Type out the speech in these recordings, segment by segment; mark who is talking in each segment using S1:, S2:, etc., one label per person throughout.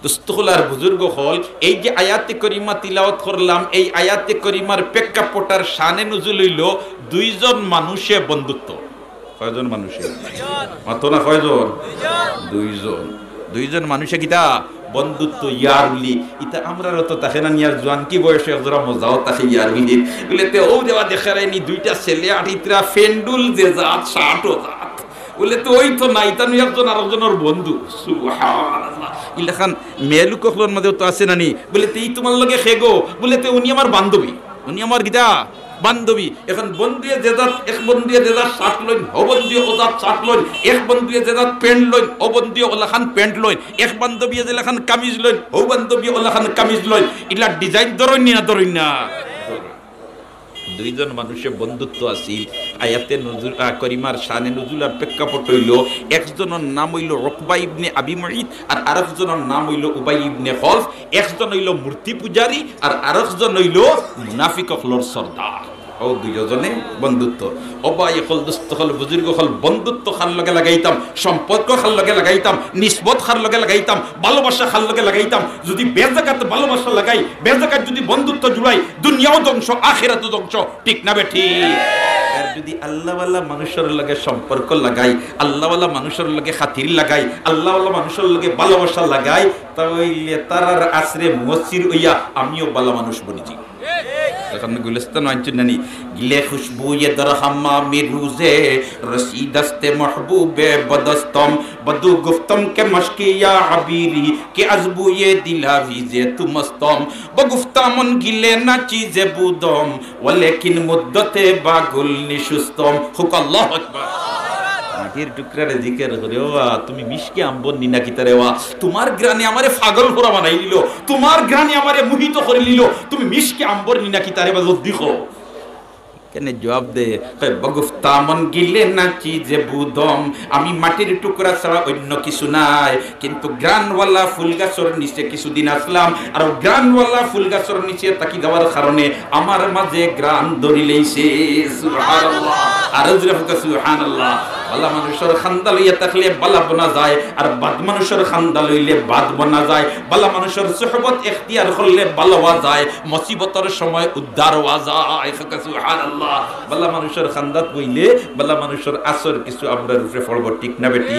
S1: দোস্তখলার বুজুর্গ হল এই যে আয়াতে করিমা তিলাওয়াত করলাম, এই আয়াতে করিমার প্রেক্ষাপটার শানে নুজুল হইল দুইজন মানুষে বন্ধুত্ব। কয়জন মানুষে? মাত্র না কয়জন? দুইজন মানুষে কিতা বন্ধুত্ব, ইয়ারুলি। ইতা আমরা তো তাকে না নিয়ার জোয়ান কি বয়সে জরা মজাও তাকে ইয়ারুলি বলেতে ও দেওয়া দেখা রায়নি দুইটা ছেলে আটিতরা ফেন্ডুল যে জাত শার্টও জাত বলে তো ওই তো নাই তানু একজন আরেকজনের বন্ধু। সুবহানাল্লাহ, ইলাখান মেলু কখলোর মধ্যেও তো আছে নানি বলে এই তোমার লগে খেগো বলে তো উনি আমার বান্ধবী, উনি আমার গীতা বান্ধবী। এখন বন্ধুয়ে যেদাত এক বন্ধুয়ে যেদাত শার্ট লইন, ও বন্ধুয়ে ওজাত শার্ট লইন, এক বন্ধুয়ে যেদাত প্যান্ট লইন, ও বন্ধুয়ে ওলাখান প্যান্ট লইন, এক বান্ধবীয়ে যেলাখান কামিজ লইন, ও বান্ধবী ওলাখান কামিজ লইন। ইলা ডিজাইন ধরইন না ধরইন না। দুইজন মানুষের বন্ধুত্ব আছিল। আয়াতে নজুল করিমার শানে নজুলার প্রেক্ষাপট হইল একজনের নাম হইল উকবা ইবনে আবি মুঈত আর আরেকজনের নাম হইল উবাই ইবনে খলফ। একজন হইল মূর্তি পূজারী আর আরেকজন হইল মুনাফিক হলর সর্দার। ও দুইজনে বন্ধুত্ব। অবাই হল দুস্থ হল বুজুর্গ হল বন্ধুত্ব খার লগে লাগাইতাম, সম্পর্ক খার লগে লাগাইতাম, নিসবত খার লগে লাগাইতাম, ভালোবাসা খার লগে লাগাইতাম। যদি বেজাকাত ভালোবাসা লাগাই, বেজাকাত যদি বন্ধুত্ব জুড়াই, দুনিয়াও ধ্বংস আখিরাতও ধ্বংস। ঠিক না বেঠি? আর যদি আল্লাহওয়ালা মানুষের লগে সম্পর্ক লাগাই, আল্লাহওয়ালা মানুষের লগে খাতির লাগাই, আল্লাহওয়ালা মানুষের লগে ভালোবাসা লাগাই, তাহলে তারার আশ্রে মসজিদ হইয়া আমিও ভালো মানুষ বনিছি। এখন গুলিস্তান আনছেন নানি গিলে খুশবু ये दरहमा में रूज़े रसी दस्ते महबूबे बदस्तम बदू गुफ्तम के मशकिया अबीरी के अजबू ये दिलावीज़े तुमस्तम बगुफ्तामन गिले ना चीज़े बूदम वलेकिन मुद्दते बागुल निशुस्तम हुक अल्लाह अकबर। মাটির টুকরারে জিকির করে ওয়া তুমি মিশকে আম্বন নিনা কিতারে ওয়া তোমার গ্রানে আমারে পাগল করা বানাই দিল, তোমার গ্রানে আমারে মোহিত করে নিল, তুমি মিশকে আম্বর নিনা কিতারে বা দেখো কেন জবাব দে বগুফতামন গিলে না চিজে বুদম। আমি মাটির টুকরা ছাড়া অন্য কিছু নাই, কিন্তু গ্রানওয়ালা ফুল গাছের নিচে কিছুদিন আসলাম আর গ্রানওয়ালা ফুল গাছের নিচে তাকি যাওয়ার কারণে আমার মাঝে গ্রান ধরি লইছে। সুবহানাল্লাহ, আর সুবহানাল্লাহ। বালা মানুষের খান্দা লইয়া থাকলে বালা বনা যায় আর বাদ মানুষের খান্দা লইলে বাদ বনা যায়। বালা মানুষের সুহবত ইখতিয়ার করলে ভালো হওয়া যায়, মুসিবতের সময় উদ্ধার হওয়া যায়। সুবহানাল্লাহ, বালা মানুষের খান্দাত বইলে বালা মানুষের আসর কিছু আমরা রূপে পড়ব। ঠিক না বেটি?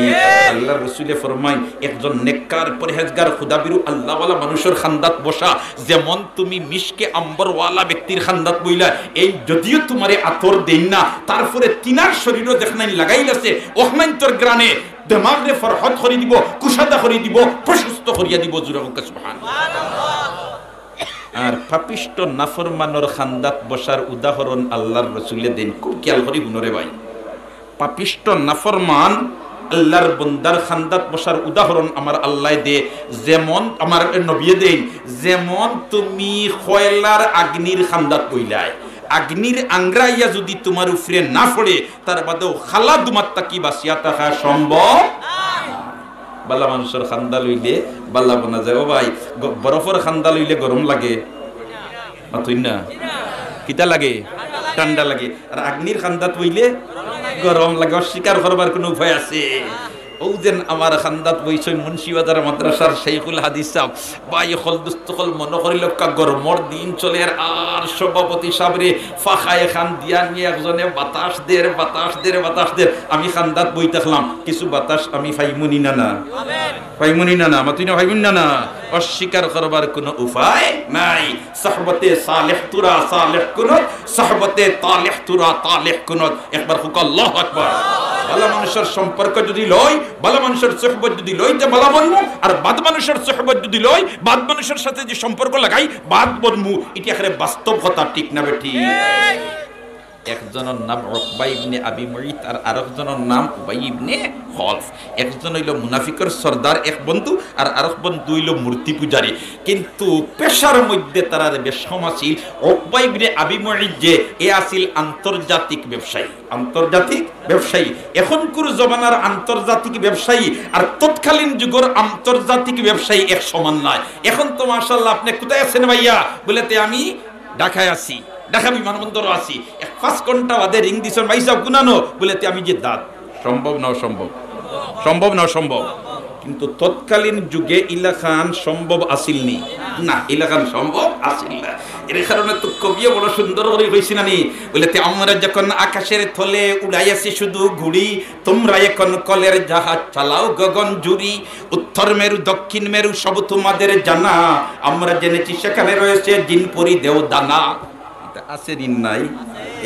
S1: আল্লাহ রাসূলে ফরমায় একজন নেককার পরহেজগার খুদাবিরু আল্লাহওয়ালা মানুষের খান্দাত বসা যেমন তুমি মিশকে আম্বরওয়ালা ব্যক্তির খান্দাত বইলা, এই যদিও তোমারে আতর দেন না তারপরে তিনার শরীরও দেখনাই লাগাইলা ওহমান্তর গ্রানে দেমাগে ফরহত করি দিব, কুশাদা করি দিব, প্রশস্ত করিয়া দিব। জুরাবুকা সুবহানাল্লাহ। আর পাপিষ্ট নাফরমানর খান্দাত বসার উদাহরণ আল্লাহর রাসূলে দেন। খুব খেয়াল করি গুনরে ভাই, পাপিষ্ট নাফরমান আল্লাহর বন্দার খান্দাত বসার উদাহরণ আমার আল্লাহ দে যেমন আমার নবী দেন, যেমন তুমি কয়লার আগ্নির খান্দাত বইলাই, আগ্নির আংরাইয়া যদি তোমার উপরে না পড়ে তার বাদেও খালা দুমার তাকি বাঁচিয়া থাকা সম্ভব। বালা মানুষের খান্দা লইলে বালা বনা যায়। ও ভাই, বরফের খান্দা লইলে গরম লাগে না? কিতা লাগে? ঠান্ডা লাগে। আর আগ্নির খান্দাত বইলে গরম লাগে। অস্বীকার করবার কোনো উপায় আছে? ও যেন আমার খান্দাত বইছেন মুন্সিবাজার মাদ্রাসার শেখুল হাদিস সাহেব বাই হল দুস্তখল মনে করিল গরমর দিন চলে আর সভাপতি সাহেবরে ফাঁকায় খান দিয়া নিয়ে একজনে বাতাস দের বাতাস দের বাতাস দের। আমি খান্দাত বই থাকলাম, কিছু বাতাস আমি ফাইমুনি না না ফাইমুনি না না মাতুই না ফাইমুনি না না। অস্বীকার করবার কোনো উপায় নাই। সাহবতে সালেহ তুরা সালেহ কুনত, সাহবতে তালেহ তুরা তালেহ কুনত। একবার হুক আল্লাহু আকবার। ভালো মানুষের সম্পর্ক যদি লই, ভালো মানুষের সুহবত যদি লইতে ভালো বনমু, আর বাদ মানুষের সুহবত যদি লই, বাদ মানুষের সাথে যে সম্পর্ক লাগাই বাদ বনমু। এটি এখানে বাস্তব কথা। ঠিক না বেটি? একজনের নাম উকবা ইবনে আবি মুঈত আর আরেকজনের নাম উবাই ইবনে খলফ। একজন হইল মুনাফিকের সর্দার এক বন্ধু আর আরেক বন্ধু হইল মূর্তি পূজারী। কিন্তু পেশার মধ্যে তারা বেশ সম আছিল। উকবা ইবনে আবি মুঈত যে এ আছিল আন্তর্জাতিক ব্যবসায়ী, আন্তর্জাতিক ব্যবসায়ী। এখনকার জমানার আন্তর্জাতিক ব্যবসায়ী আর তৎকালীন যুগের আন্তর্জাতিক ব্যবসায়ী এক সমান নয়। এখন তো মাশাআল্লাহ আপনি কোথায় আছেন ভাইয়া? বলেতে আমি ঢাকায় আছি, ঢাকা বিমানবন্দর আছি। 5 ঘন্টা বাদে রিং দিছেন ভাই সাহেব গুনানো, বলেতে আমি যে দাঁত। সম্ভব না অসম্ভব? সম্ভব না অসম্ভব? কিন্তু তৎকালীন যুগে ইলাখান সম্ভব আসিলনি না, ইলাখান সম্ভব আসিল না। এর কারণে তো কবিও বড় সুন্দর করে কইছি না নি, বলে আমরা যখন আকাশের থলে উড়াইয়াছি শুধু ঘুড়ি, তোমরা এখন কলের জাহাজ চালাও গগন জুড়ি। উত্তর মেরু দক্ষিণ মেরু সব তোমাদের জানা, আমরা জেনেছি সেখানে রয়েছে জিনপুরি দেও দানা। এটা আছে দিন নাই,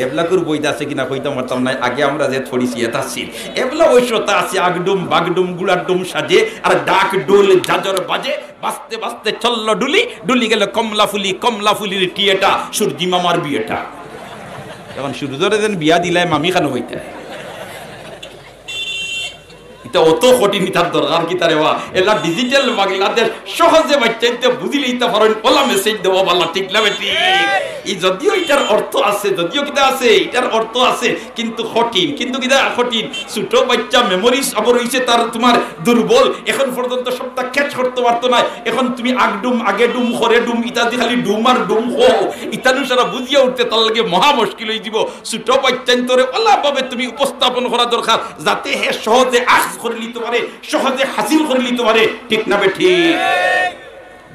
S1: এবলাকুর বইটা আছে কিনা কইতাম পারতাম নাই। আগে আমরা যে থড়িছি এটা ছিল এবলা ঐশ্বতা আছে, আগডুম বাগডুম গুলাডুম সাজে আর ডাক ডোল জাজর বাজে, বাজতে বাজতে চলল ডুলি, ডুলি গেল কমলা ফুলির টিয়েটা, সূর্যি মামার বিয়েটা। এখন সূর্যরে যেন বিয়া দিলাই মামি খানো হইতে, এটা অত কঠিন তার দরকার কি তারে বা এলা ডিজিটাল বাংলাদেশ সহজে বাচ্চাইতে বুঝিলেই তা পারেন, ওলা মেসেজ দেওয়া বালা ঠিক না বেটি। এই যদিও এটার অর্থ আছে, যদিও কিটা আছে এটার অর্থ আছে, কিন্তু কঠিন, কিন্তু কিটা কঠিন। ছোট বাচ্চা মেমোরিজ আবার হইছে তার তোমার দুর্বল, এখন পর্যন্ত সবটা ক্যাচ করতে পারতো না। এখন তুমি আগডুম আগে ডুম করে ডুম ইত্যাদি খালি ডুম আর ডুম হো ইত্যাদি সারা বুঝিয়া উঠতে তার লাগে মহা মুশকিল হয়ে দিব। ছোট বাচ্চান তোরে ওলা ভাবে তুমি উপস্থাপন করা দরকার, যাতে হে সহজে আখ করে নিতে পারে, সহজে হাসিল করে নিতে পারে, ঠিক না বেঠি?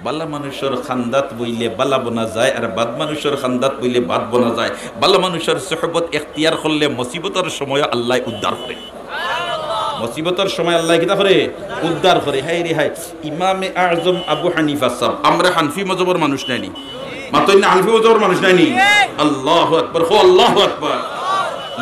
S1: বালা মানুষের খান্দাত বইলে বালা বনা যায়, আর বাদ মানুষের খান্দাত বইলে বাদ বনা যায়। বালা মানুষের সোহবত এখতিয়ার করলে মুসিবতের সময় আল্লাহ উদ্ধার করে, মুসিবতের সময় আল্লাহ কিতা করে উদ্ধার করে। হাই রে হাই, ইমামে আজম আবু হানিফা সাহেব, আমরা হানফি মজহবের মানুষ নাইনি, মাত্র হানফি মজহবের মানুষ নাইনি। আল্লাহু আকবার, হো আল্লাহু আকবার।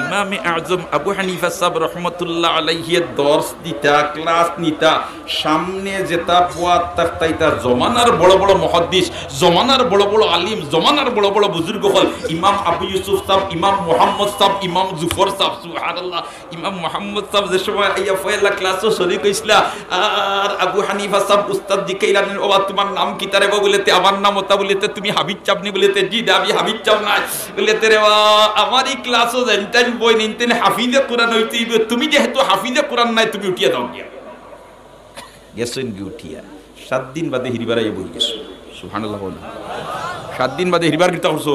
S1: ইমামে আজম আবু হানিফা সাহেব রহমতুল্লাহ আলাইহি দর্স দিতা, ক্লাস নিতা, সামনে যেটা পোয়া তাকতাইতা জমানার বড় বড় মুহাদ্দিস, জমানার বড় বড় আলিম, জমানার বড় বড় বুজুর্গ হল ইমাম আবু ইউসুফ সাহেব, ইমাম মুহাম্মদ সাহেব, ইমাম জুফর সাহেব, সুবহানাল্লাহ। ইমাম মুহাম্মদ সাহেব যে সময় আইয়া ফয়লা ক্লাসও শরীক হইছিলা, আর আবু হানিফা সাহেব উস্তাদ জিকাইলেন, ও তোমার নাম কি তারে বলেতে, আমার নাম ওটা বলেতে, তুমি হাবিব চাপনি বলেতে, জি আমি হাবিব চাপ না বলেতে রে আমারই ক্লাসও জানতেন বই নিতেন হাফিজে কোরআন হইতে, তুমি যেহেতু হাফিজে কোরআন নাই তুমি উঠিয়া দাও গিয়া গেছেন কি উঠিয়া 7 দিন বাদে হিরিবার আইয়া বই গেছো, সুবহানাল্লাহ বলেন। 7 দিন বাদে হিরিবার কিতা করছো,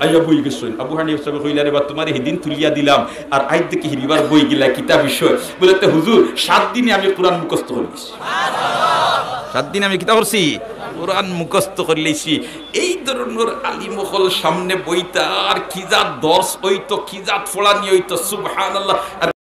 S1: আইয়া বই গেছেন। আবু হানিফা সাহেব কইলা রে বা তোমার সেদিন তুলিয়া দিলাম, আর আজ দেখি হিরিবার বই গিলা কিতা বিষয়, বলেতে হুজুর 7 দিনে আমি কোরআন মুখস্থ করে দিছি। 7 দিনে আমি কিতা করছি, কোরআন মুখস্থ করে লইছি। এই ধরনের আলিম হল সামনে বইতা আর খিজাত দর্শ হইতো, খিজাত ফোড়ানি হইতো, সুবহানাল্লাহ।